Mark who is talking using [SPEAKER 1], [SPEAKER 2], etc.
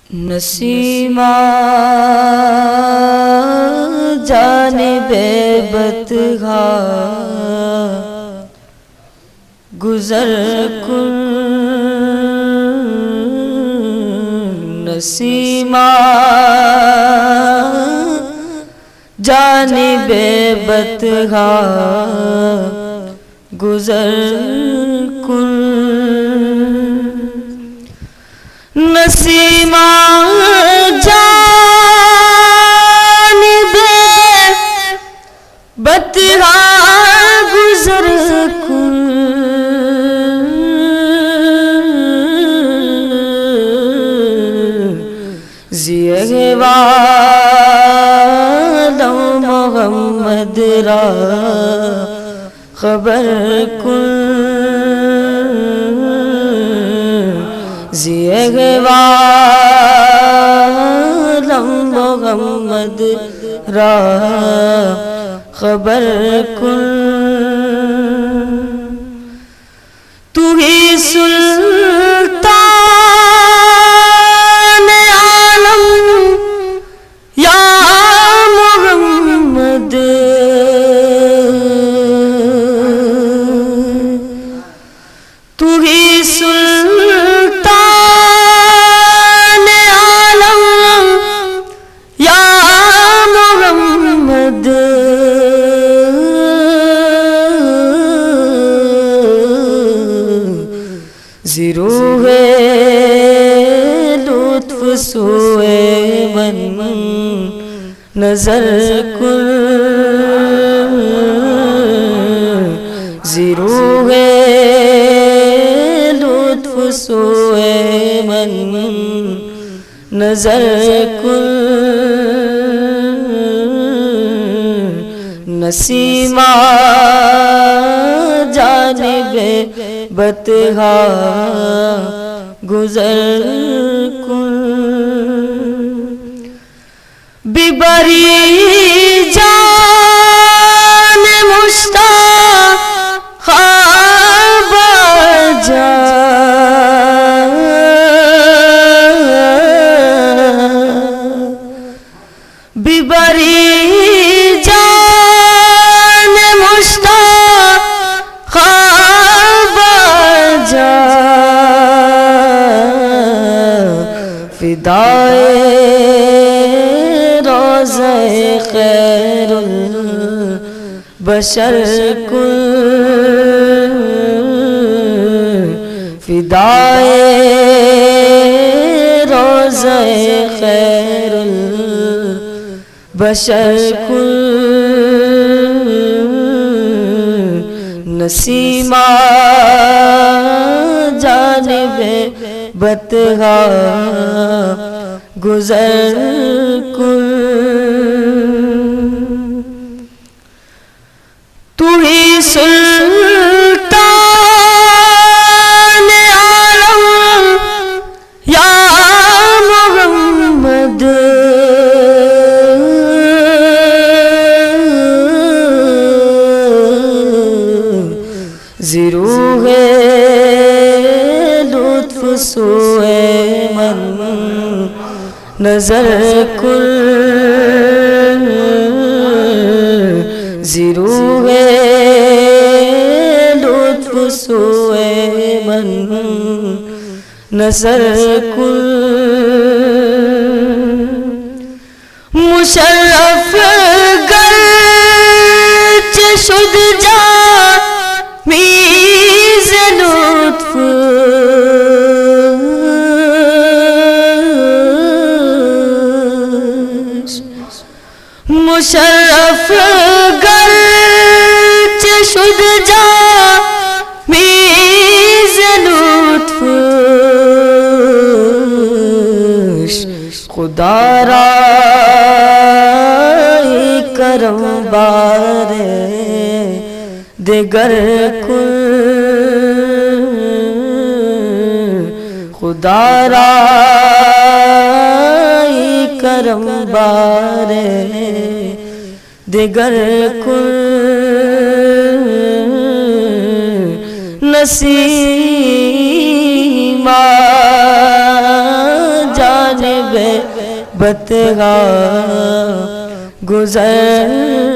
[SPEAKER 1] Nasima جانب بدگاہ گزر کن، نسیمہ جانب بدگاہ گزر کن، نسیمہ جانب بدگاہ گزر کن، زیغوالو محمد را خبر کن، زیغوالو محمد را خبر کن، تو ہی سلطان عالم یا محمد، تو ہی سلطان عالم یا محمد، زیروح لطف سوئے من نظر کن، زیروح لطف سوئے من نظر کن، نسیمہ جانب بدگاہ گزر کن، ببری جان مشتاق باجا، ببری جان مشتاق باجا، فدائے روضہ خیر البشر کن، فدائے روضہ خیر البشر کن، نسیمہ جانب بدگاہ گزر کن، تو ہی سلطان عالم یا محمد، زیروح لطف سوئے من نظر کن، زیروح لطف سوئے من نظر کن، مشرف گرچہ شد جامیز لطف، مشرف گرچہ شد جامیز لطف، خدا را کرم بار دگر کن، خدا را کرم بار دگر کن، نسیمہ جانب بتگا گزر